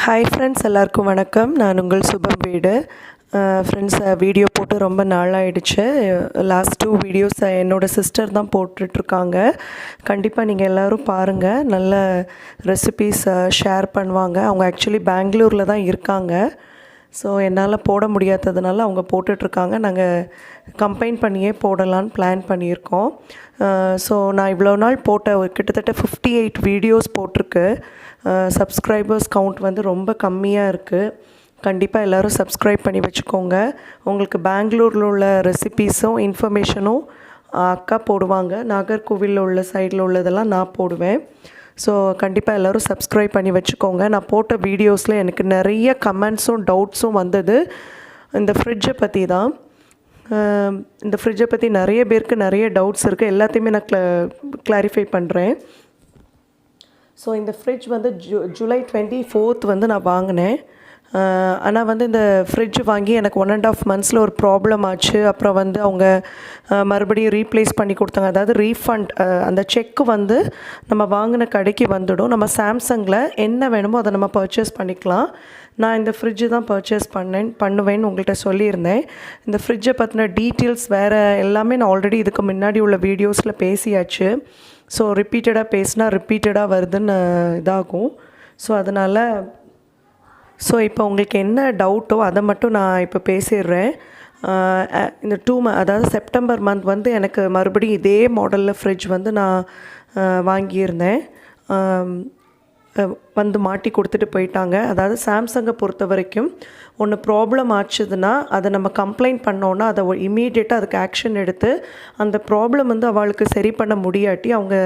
Hi friends, எல்லாருக்கும் வணக்கம். நான் உங்கள் சுபம் வீடு. ஃப்ரெண்ட்ஸ், வீடியோ போட்டு ரொம்ப நாளாகிடுச்சு. லாஸ்ட் 2 வீடியோஸ் என்னோடய சிஸ்டர் தான் போட்டுட்ருக்காங்க. கண்டிப்பாக நீங்கள் எல்லோரும் பாருங்கள். நல்ல ரெசிபீஸ் ஷேர் பண்ணுவாங்க. அவங்க ஆக்சுவலி பெங்களூரில் தான் இருக்காங்க. ஸோ என்னால் போட முடியாததுனால அவங்க போட்டுட்ருக்காங்க. நாங்கள் கம்பைன் பண்ணியே போடலான்னு பிளான் பண்ணியிருக்கோம். ஸோ நான் இவ்வளோ நாள் போட்ட கிட்டத்தட்ட 58 வீடியோஸ் போட்டிருக்கு. சப்ஸ்கிரைபர்ஸ் கவுண்ட் வந்து ரொம்ப கம்மியாக இருக்குது. கண்டிப்பாக எல்லோரும் சப்ஸ்கிரைப் பண்ணி வச்சுக்கோங்க. உங்களுக்கு பெங்களூரில் உள்ள ரெசிபீஸும் இன்ஃபர்மேஷனும் அக்கா போடுவாங்க. நாகர்கோவிலில் உள்ள சைடில் உள்ளதெல்லாம் நான் போடுவேன். ஸோ கண்டிப்பாக எல்லோரும் சப்ஸ்கிரைப் பண்ணி வச்சுக்கோங்க. நான் போட்ட வீடியோஸில் எனக்கு நிறைய கமெண்ட்ஸும் டவுட்ஸும் வந்தது இந்த ஃப்ரிட்ஜை பற்றி தான். இந்த ஃப்ரிட்ஜை பற்றி நிறைய பேருக்கு நிறைய டவுட்ஸ் இருக்குது. எல்லாத்தையுமே நான் கிளாரிஃபை பண்ணுறேன். ஸோ இந்த ஃப்ரிட்ஜ் வந்து ஜூலை 24th வந்து நான் வாங்கினேன். ஆனால் வந்து இந்த ஃப்ரிட்ஜ் வாங்கி எனக்கு 1.5 monthஸில் ஒரு ப்ராப்ளம் ஆச்சு. அப்புறம் வந்து அவங்க மறுபடியும் ரீப்ளேஸ் பண்ணி கொடுத்தாங்க. அதாவது ரீஃபண்ட், அந்த செக்கு வந்து நம்ம வாங்கின கடைக்கு வந்துடும். நம்ம சாம்சங்கில் என்ன வேணுமோ அதை நம்ம பர்ச்சேஸ் பண்ணிக்கலாம். நான் இந்த ஃப்ரிட்ஜு தான் பர்ச்சேஸ் பண்ணுவேன்னு உங்கள்கிட்ட சொல்லியிருந்தேன். இந்த ஃப்ரிட்ஜை பற்றின டீட்டெயில்ஸ் வேறு எல்லாமே நான் ஆல்ரெடி இதுக்கு முன்னாடி உள்ள வீடியோஸில் பேசியாச்சு. ஸோ ரிப்பீட்டடாக பேசினா ரிப்பீட்டடாக வருதுன்னு இதாகும். ஸோ அதனால் இப்போ உங்களுக்கு என்ன டவுட்டோ அதை மட்டும் நான் இப்போ பேசிடுறேன். இந்த அதாவது செப்டம்பர் மந்த் வந்து எனக்கு மறுபடியும் இதே மாடலில் ஃப்ரிட்ஜ் வந்து நான் வாங்கியிருந்தேன். வந்து மாட்டி கொடுத்துட்டு போயிட்டாங்க. அதாவது சாம்சங்கை பொறுத்த வரைக்கும் ஒன்று ப்ராப்ளம் ஆச்சுதுன்னா அதை நம்ம கம்ப்ளைண்ட் பண்ணோன்னா அதை இமீடியட்டாக அதுக்கு ஆக்ஷன் எடுத்து அந்த ப்ராப்ளம் வந்து அவளுக்கு சரி பண்ண முடியாட்டி அவங்க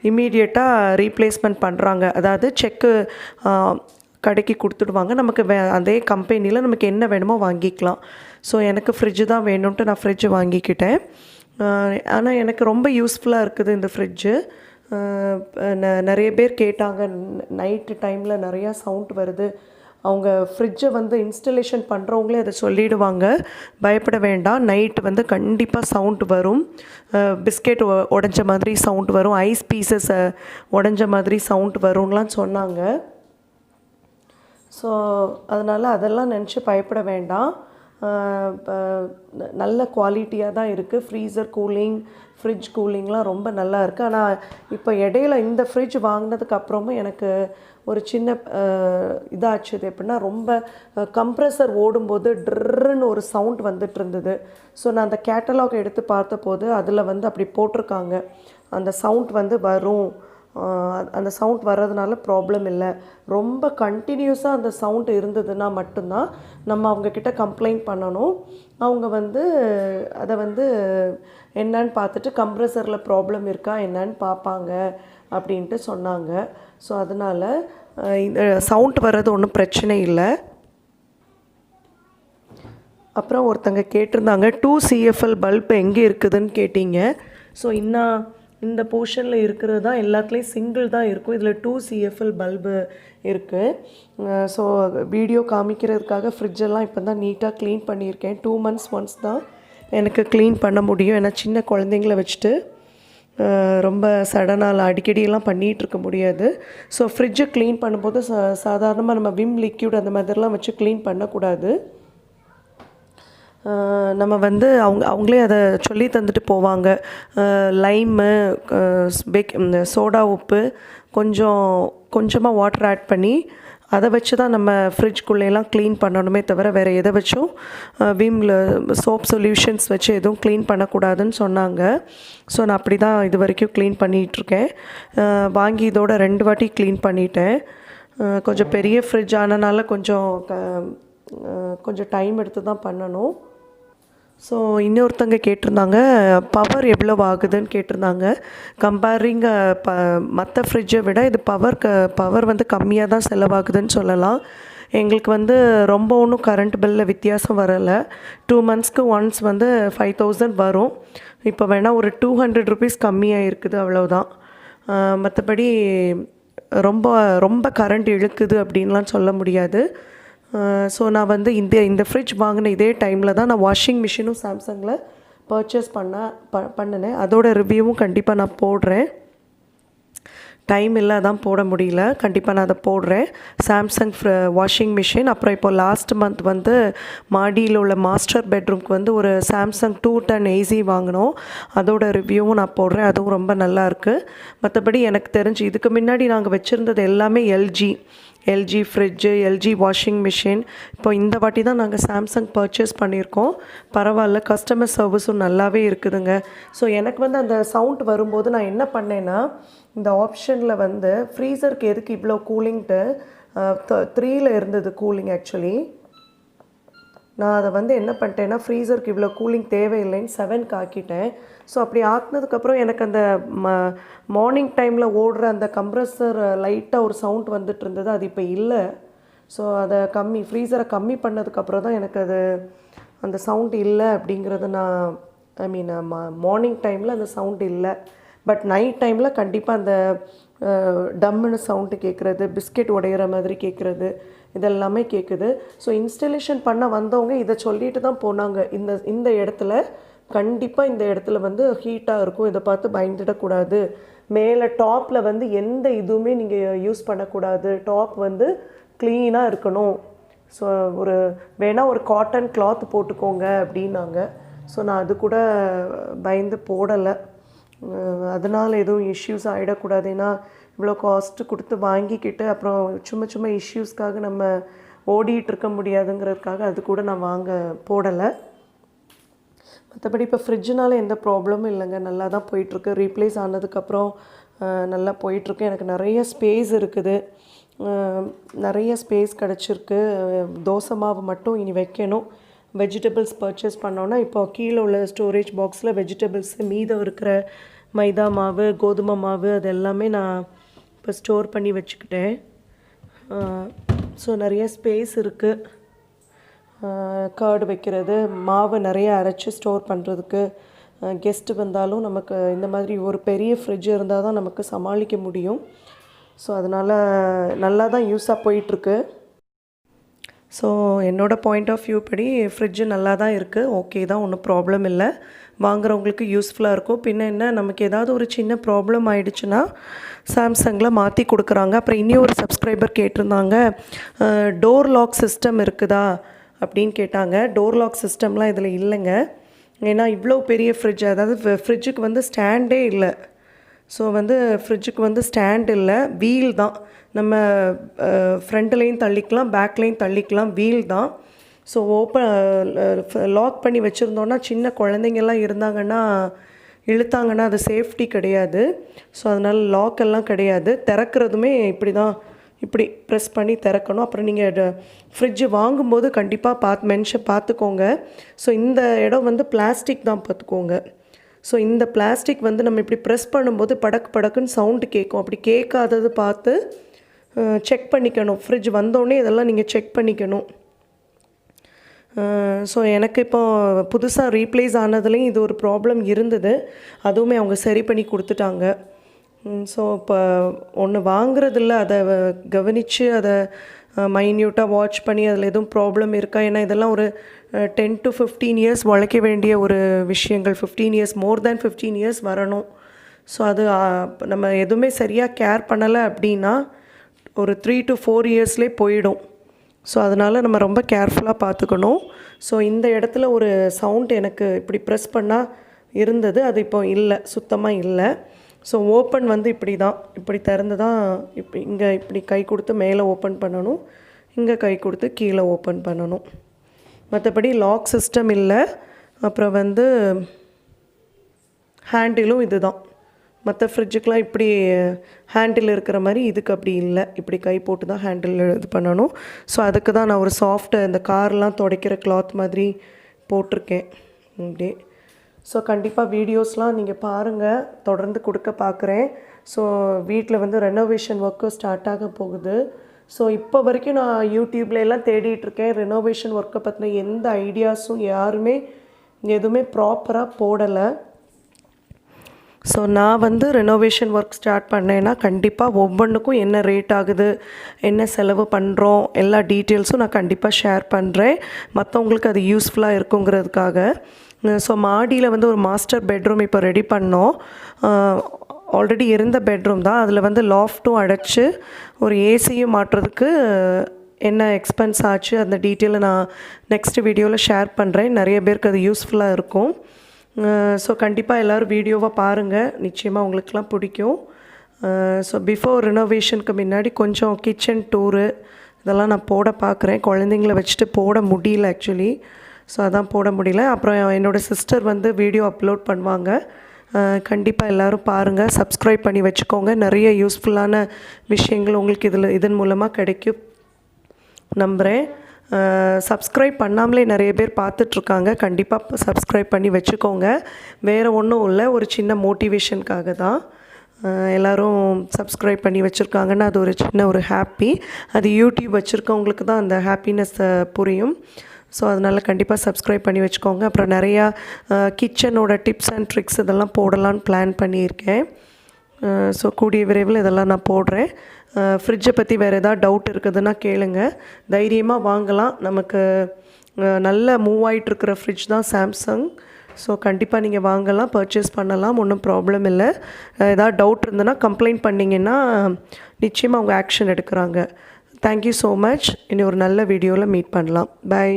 இமீடியட்டாக ரீப்ளேஸ்மெண்ட் பண்ணுறாங்க. அதாவது செக்கு கடைக்கு கொடுத்துடுவாங்க. நமக்கு அதே கம்பெனியில் நமக்கு என்ன வேணுமோ வாங்கிக்கலாம். ஸோ எனக்கு ஃப்ரிட்ஜு தான் வேணும்ன்ட்டு நான் ஃப்ரிட்ஜு வாங்கிக்கிட்டேன். ஆனால் எனக்கு ரொம்ப யூஸ்ஃபுல்லாக இருக்குது இந்த ஃப்ரிட்ஜு. நிறைய பேர் கேட்டாங்க, நைட்டு டைமில் நிறையா சவுண்ட் வருது. அவங்க ஃப்ரிட்ஜை வந்து இன்ஸ்டலேஷன் பண்ணுறவங்களே அதை சொல்லிவிடுவாங்க. பயப்பட வேண்டாம், நைட்டு வந்து கண்டிப்பாக சவுண்ட் வரும். பிஸ்கெட் உடஞ்ச மாதிரி சவுண்ட் வரும், ஐஸ் பீசஸ் உடஞ்ச மாதிரி சவுண்ட் வரும்லாம் சொன்னாங்க. ஸோ அதனால் அதெல்லாம் நினச்சி பயப்பட வேண்டாம். நல்ல குவாலிட்டியாக தான் இருக்குது. ஃப்ரீசர் கூலிங், ஃப்ரிட்ஜ் கூலிங்லாம் ரொம்ப நல்லா இருக்குது. ஆனால் இப்போ இடையில இந்த ஃப்ரிட்ஜ் வாங்கினதுக்கு அப்புறமும் எனக்கு ஒரு சின்ன இதாச்சுது. எப்படின்னா, ரொம்ப கம்ப்ரெசர் ஓடும்போது ட்ருன்னு ஒரு சவுண்ட் வந்துட்டு இருந்தது. ஸோ நான் அந்த கேட்டலாக் எடுத்து பார்த்தபோது அதில் வந்து அப்படி போட்டிருக்காங்க, அந்த சவுண்ட் வந்து வரும். அந்த சவுண்ட் வர்றதுனால ப்ராப்ளம் இல்லை. ரொம்ப கண்டினியூஸாக அந்த சவுண்ட் இருந்ததுன்னா மட்டும்தான் நம்ம அவங்கக்கிட்ட கம்ப்ளைண்ட் பண்ணணும். அவங்க வந்து அதை வந்து என்னன்னு பார்த்துட்டு கம்ப்ரெசரில் ப்ராப்ளம் இருக்கா என்னன்னு பார்ப்பாங்க அப்படின்ட்டு சொன்னாங்க. ஸோ அதனால் இந்த சவுண்ட் வர்றது ஒன்றும் பிரச்சனை இல்லை. அப்புறம் ஒருத்தங்க கேட்டிருந்தாங்க 2 CFL பல்ப் எங்கே இருக்குதுன்னு கேட்டிங்க. ஸோ இந்த போர்ஷனில் இருக்கிறது தான் எல்லாத்துலேயும் சிங்கிள் தான் இருக்கும். இதில் 2 CFL பல்பு இருக்குது. ஸோ வீடியோ காமிக்கிறதுக்காக ஃப்ரிட்ஜெல்லாம் இப்போ தான் நீட்டாக க்ளீன் பண்ணியிருக்கேன். 2 months ஒன்ஸ் தான் எனக்கு க்ளீன் பண்ண முடியும். ஏன்னா சின்ன குழந்தைங்கள வச்சுட்டு ரொம்ப சடனாக அடிக்கடியெல்லாம் பண்ணிகிட்ருக்க முடியாது. ஸோ ஃப்ரிட்ஜை க்ளீன் பண்ணும்போது சாதாரணமாக நம்ம விம் லிக்யூட் அந்த மாதிரிலாம் வச்சு க்ளீன் பண்ணக்கூடாது. நம்ம வந்து அவங்களே அதை சொல்லி தந்துட்டு போவாங்க. லைமு, சோடா உப்பு, கொஞ்சமாக வாட்டர் ஆட் பண்ணி அதை வச்சு தான் நம்ம ஃப்ரிட்ஜ்குள்ளேலாம் க்ளீன் பண்ணணுமே தவிர வேறு எதை வச்சும் விம்ல சோப் சொல்யூஷன்ஸ் வச்சு எதுவும் க்ளீன் பண்ணக்கூடாதுன்னு சொன்னாங்க. ஸோ நான் அப்படி தான் இது வரைக்கும் க்ளீன் பண்ணிகிட்ருக்கேன். வாங்கி இதோட 2 வாட்டி க்ளீன் பண்ணிட்டேன். கொஞ்சம் பெரிய ஃப்ரிட்ஜ் ஆனனால கொஞ்சம் டைம் எடுத்து தான் பண்ணணும். ஸோ இன்னொருத்தங்க கேட்டிருந்தாங்க, பவர் எவ்வளோ ஆகுதுன்னு கேட்டிருந்தாங்க. கம்பேரிங் மற்ற ஃப்ரிட்ஜை விட இது பவர் வந்து கம்மியாக தான் செலவாகுதுன்னு சொல்லலாம். எங்களுக்கு வந்து ரொம்ப ஒன்றும் கரண்ட் பில்லில் வித்தியாசம் வரலை. 2 monthsக்கு ஒன்ஸ் வந்து 5000 வரும். இப்போ வேணால் ஒரு 200 rupees கம்மியாக இருக்குது, அவ்வளோதான். மற்றபடி ரொம்ப ரொம்ப கரண்ட் இழுக்குது அப்படின்லாம் சொல்ல முடியாது. ஸோ நான் வந்து இந்த ஃப்ரிட்ஜ் வாங்கின இதே டைமில் தான் நான் வாஷிங் மிஷினும் சாம்சங்கில் பர்ச்சேஸ் பண்ணினேன். அதோட ரிவ்யூவும் கண்டிப்பாக நான் போடுறேன். டைம் இல்லை அதான் போட முடியல. கண்டிப்பாக நான் அதை போடுறேன். Samsung washing machine. அப்புறம் இப்போ லாஸ்ட் மந்த் வந்து மாடியில் உள்ள மாஸ்டர் பெட்ரூம்க்கு வந்து ஒரு சாம்சங் 210 ஏசி வாங்கினோம். அதோட ரிவ்யூவும் நான் போடுறேன். அதுவும் ரொம்ப நல்லாயிருக்கு. மற்றபடி எனக்கு தெரிஞ்சு இதுக்கு முன்னாடி நாங்கள் வச்சுருந்தது எல்லாமே LG fridge, LG washing machine. இப்போ இந்த வாட்டி தான் நாங்கள் சாம்சங் பர்ச்சேஸ் பண்ணியிருக்கோம். பரவாயில்ல, கஸ்டமர் சர்வீஸும் நல்லாவே இருக்குதுங்க. ஸோ எனக்கு வந்து அந்த சவுண்ட் வரும்போது நான் என்ன பண்ணேன்னா, இந்த ஆப்ஷனில் வந்து ஃப்ரீசருக்கு எதுக்கு இவ்வளோ கூலிங்ட்டு 3ல் இருந்தது கூலிங். ஆக்சுவலி நான் அதை வந்து என்ன பண்ணிட்டேன்னா, ஃப்ரீசருக்கு இவ்வளோ கூலிங் தேவையில்லைன்னு 7க்கு ஆக்கிட்டேன். ஸோ அப்படி ஆக்கினதுக்கப்புறம் எனக்கு அந்த மார்னிங் டைமில் ஓடுற அந்த கம்ப்ரஸர் லைட்டாக ஒரு சவுண்ட் வந்துட்டு இருந்தது. அது இப்போ இல்லை. ஸோ அதை ஃப்ரீசரை கம்மி பண்ணதுக்கப்புறம் தான் எனக்கு அந்த சவுண்ட் இல்லை அப்படிங்கிறது மார்னிங் டைமில் அந்த சவுண்ட் இல்லை. பட் நைட் டைமில் கண்டிப்பாக அந்த டம்முன்னு சவுண்டு கேட்குறது, பிஸ்கெட் உடையிற மாதிரி கேட்குறது, இதெல்லாமே கேட்குது. ஸோ இன்ஸ்டலேஷன் பண்ண வந்தவங்க இதை சொல்லிட்டு தான் போனாங்க, இந்த இடத்துல கண்டிப்பாக இந்த இடத்துல வந்து ஹீட்டாக இருக்கும், இதை பார்த்து பயந்துடக்கூடாது, மேலே டாப்பில் வந்து எந்த இதுவுமே நீங்கள் யூஸ் பண்ணக்கூடாது, டாப் வந்து க்ளீனாக இருக்கணும், ஸோ வேணால் ஒரு காட்டன் கிளாத் போட்டுக்கோங்க அப்படின்னாங்க. ஸோ நான் அது கூட பயந்து போடலை. அதனால் எதுவும் இஷ்யூஸ் ஆகிடக்கூடாது. ஏன்னா இவ்வளோ காஸ்ட்டு கொடுத்து வாங்கிக்கிட்டு அப்புறம் சும்மா இஷ்யூஸ்க்காக நம்ம ஓடிட்டுருக்க முடியாதுங்கிறதுக்காக அது கூட நான் போடலை. மற்றபடி இப்போ ஃப்ரிட்ஜுனால எந்த ப்ராப்ளமும் இல்லைங்க, நல்லா தான் போயிட்டுருக்கு. ரீப்ளேஸ் ஆனதுக்கப்புறம் நல்லா போயிட்டுருக்கு. எனக்கு நிறைய ஸ்பேஸ் இருக்குது, நிறைய ஸ்பேஸ் கிடச்சிருக்கு. தோசை மாவு மட்டும் இனி வைக்கணும். வெஜிடபிள்ஸ் பர்ச்சேஸ் பண்ணோன்னா இப்போ கீழே உள்ள ஸ்டோரேஜ் பாக்ஸில் வெஜிடபிள்ஸு மீதம் இருக்கிற மைதா மாவு, கோதுமை மாவு அது எல்லாமே நான் இப்போ ஸ்டோர் பண்ணி வச்சுக்கிட்டேன். ஸோ நிறைய ஸ்பேஸ் இருக்குது. கர்டு வைக்கிறது, மாவு நிறைய அரைச்சி ஸ்டோர் பண்ணுறதுக்கு, கெஸ்ட்டு வந்தாலும் நமக்கு இந்த மாதிரி ஒரு பெரிய ஃப்ரிட்ஜ் இருந்தால் தான் நமக்கு சமாளிக்க முடியும். ஸோ அதனால் நல்லா தான் யூஸாக போயிட்டுருக்கு. ஸோ என்னோடய பாயிண்ட் ஆஃப் வியூ படி ஃப்ரிட்ஜு நல்லா தான் இருக்குது, ஓகே தான், ஒன்றும் ப்ராப்ளம் இல்லை. வாங்குறவங்களுக்கு யூஸ்ஃபுல்லாக இருக்கும். பின்ன என்ன, நமக்கு ஏதாவது ஒரு சின்ன ப்ராப்ளம் ஆகிடுச்சுன்னா சாம்சங்கில் மாற்றி கொடுக்குறாங்க. அப்புறம் இன்னும் ஒரு சப்ஸ்கிரைபர் கேட்டிருந்தாங்க, டோர் லாக் சிஸ்டம் இருக்குதா அப்படின்னு கேட்டாங்க. டோர் லாக் சிஸ்டம்லாம் இதில் இல்லைங்க. ஏன்னா இவ்வளோ பெரிய ஃப்ரிட்ஜ், அதாவது ஃப்ரிட்ஜுக்கு வந்து ஸ்டாண்டே இல்லை. ஸோ வந்து ஃப்ரிட்ஜுக்கு வந்து ஸ்டாண்ட் இல்லை, வீல் தான். நம்ம ஃப்ரண்ட்லேயும் தள்ளிக்கலாம், பேக்லேயும் தள்ளிக்கலாம், வீல் தான். ஸோ லாக் பண்ணி வச்சுருந்தோன்னா சின்ன குழந்தைங்கள்லாம் இருந்தாங்கன்னா இழுத்தாங்கன்னா அது சேஃப்டி கிடையாது. ஸோ அதனால் லாக்கெல்லாம் கிடையாது. திறக்கிறதுமே இப்படி தான், இப்படி ப்ரெஸ் பண்ணி திறக்கணும். அப்புறம் நீங்கள் ஃப்ரிட்ஜு வாங்கும்போது கண்டிப்பாக பார்த்துக்கோங்க. ஸோ இந்த இடம் வந்து பிளாஸ்டிக் தான், பார்த்துக்கோங்க. ஸோ இந்த பிளாஸ்டிக் வந்து நம்ம இப்படி ப்ரெஸ் பண்ணும்போது படக்குன்னு சவுண்டு கேட்கும். அப்படி கேட்காதது பார்த்து செக் பண்ணிக்கணும். ஃப்ரிட்ஜ் வந்தோடனே இதெல்லாம் நீங்கள் செக் பண்ணிக்கணும். ஸோ எனக்கு இப்போ புதுசாக ரீப்ளேஸ் ஆனதுலேயும் இது ஒரு ப்ராப்ளம் இருந்தது, அதுவுமே அவங்க சரி பண்ணி கொடுத்துட்டாங்க. ஸோ இப்போ ஒன்று வாங்குறதில்ல, அதை கவனித்து அதை மைன்யூட்டாக வாட்ச் பண்ணி அதில் எதுவும் ப்ராப்ளம் இருக்கா. ஏன்னா இதெல்லாம் ஒரு 10 to 15 இயர்ஸ் உழைக்க வேண்டிய ஒரு விஷயங்கள். 15 இயர்ஸ், மோர் தேன் 15 இயர்ஸ் வரணும். ஸோ அது நம்ம எதுவுமே சரியாக கேர் பண்ணலை அப்படின்னா ஒரு 3 to 4 இயர்ஸ்லேயே போயிடும். ஸோ அதனால் நம்ம ரொம்ப கேர்ஃபுல்லாக பார்த்துக்கணும். ஸோ இந்த இடத்துல ஒரு சவுண்ட் எனக்கு இப்படி ப்ரெஸ் பண்ணால் இருந்தது, அது இப்போ இல்லை, சுத்தமாக இல்லை. ஸோ ஓப்பன் வந்து இப்படி தான், இப்படி திறந்து தான் இங்கே இப்படி கை கொடுத்து மேலே ஓப்பன் பண்ணணும், இங்கே கை கொடுத்து கீழே ஓப்பன் பண்ணணும். மற்றபடி லாக் சிஸ்டம் இல்லை. அப்புறம் வந்து ஹேண்டிலும் இது தான். மற்ற ஃப்ரிட்ஜுக்கெலாம் இப்படி ஹேண்டில் இருக்கிற மாதிரி இதுக்கு அப்படி இல்லை, இப்படி கை போட்டு தான் ஹேண்டில் இது பண்ணணும். ஸோ அதுக்கு தான் நான் ஒரு சாஃப்ட் இந்த கார்லாம் துடைக்கிற கிளாத் மாதிரி போட்டிருக்கேன் இப்படி. ஸோ கண்டிப்பாக வீடியோஸ்லாம் நீங்கள் பாருங்கள், தொடர்ந்து கொடுக்க பார்க்குறேன். ஸோ வீட்டில் வந்து ரெனோவேஷன் ஒர்க்கு ஸ்டார்ட் ஆக போகுது. ஸோ இப்போ வரைக்கும் நான் யூடியூப்லாம் தேடிட்டுருக்கேன். ரெனோவேஷன் ஒர்க்கை பற்றின எந்த ஐடியாஸும் யாருமே எதுவுமே ப்ராப்பராக போடலை. ஸோ நான் வந்து ரெனோவேஷன் ஒர்க் ஸ்டார்ட் பண்ணேன்னா கண்டிப்பாக ஒவ்வொன்றுக்கும் என்ன ரேட் ஆகுது, என்ன செலவு பண்ணுறோம், எல்லா டீட்டெயில்ஸும் நான் கண்டிப்பாக ஷேர் பண்ணுறேன், மற்றவங்களுக்கு அது யூஸ்ஃபுல்லாக இருக்குங்கிறதுக்காக. ஸோ மாடியில் வந்து ஒரு மாஸ்டர் பெட்ரூம் இப்போ ரெடி பண்ணோம். ஆல்ரெடி இருந்த பெட்ரூம் தான். அதில் வந்து லாஃப்ட்டும் அடைச்சி ஒரு ஏசியும் மாட்டுறதுக்கு என்ன எக்ஸ்பென்ஸ் ஆச்சு அந்த டீட்டெயிலை நான் நெக்ஸ்ட் வீடியோவில் ஷேர் பண்ணுறேன். நிறைய பேருக்கு அது யூஸ்ஃபுல்லாக இருக்கும். ஸோ கண்டிப்பாக எல்லோரும் வீடியோவை பாருங்கள், நிச்சயமாக உங்களுக்கெலாம் பிடிக்கும். ஸோ பிஃபோர் ரினோவேஷனுக்கு முன்னாடி கொஞ்சம் கிச்சன் டூரு இதெல்லாம் நான் போட பார்க்குறேன். குழந்தைங்கள வச்சுட்டு போட முடியல ஆக்சுவலி. ஸோ அதான் போட முடியல. அப்புறம் என்னோடய சிஸ்டர் வந்து வீடியோ அப்லோட் பண்ணுவாங்க. கண்டிப்பாக எல்லோரும் பாருங்கள், சப்ஸ்கிரைப் பண்ணி வச்சுக்கோங்க. நிறைய யூஸ்ஃபுல்லான விஷயங்கள் உங்களுக்கு இதன் மூலமாக கிடைக்கும் நம்புகிறேன். சப்ஸ்கிரைப் பண்ணாமலே நிறைய பேர் பார்த்துட்ருக்காங்க. கண்டிப்பாக சப்ஸ்கிரைப் பண்ணி வச்சுக்கோங்க. வேறு ஒன்றும் இல்லை, ஒரு சின்ன மோட்டிவேஷனுக்காக தான் எல்லோரும் சப்ஸ்கிரைப் பண்ணி வச்சுருக்காங்கன்னா அது ஒரு சின்ன ஒரு ஹாப்பி. அது யூடியூப் வச்சுருக்கவங்களுக்கு தான் அந்த ஹாப்பினஸ் புரியும். ஸோ அதனால் கண்டிப்பாக சப்ஸ்கிரைப் பண்ணி வச்சுக்கோங்க. அப்புறம் நிறையா கிச்சனோட டிப்ஸ் அண்ட் ட்ரிக்ஸ் இதெல்லாம் போடலான்னு பிளான் பண்ணியிருக்கேன். ஸோ கூடிய விரைவில் இதெல்லாம் நான் போடுறேன். ஃப்ரிட்ஜை பற்றி வேறு எதாவது டவுட் இருக்குதுன்னா கேளுங்க, தைரியமாக வாங்கலாம். நமக்கு நல்ல மூவ் ஆகிட்டுருக்கிற ஃப்ரிட்ஜ் தான் சாம்சங். ஸோ கண்டிப்பாக நீங்கள் வாங்கலாம், பர்ச்சேஸ் பண்ணலாம், ஒன்றும் ப்ராப்ளம் இல்லை. ஏதாவது டவுட் இருந்ததுன்னா கம்ப்ளைண்ட் பண்ணிங்கன்னா நிச்சயமாக அவங்க ஆக்ஷன் எடுக்கிறாங்க. Thank you so much. இனி ஒரு நல்ல வீடியோவில் மீட் பண்ணலாம். பை.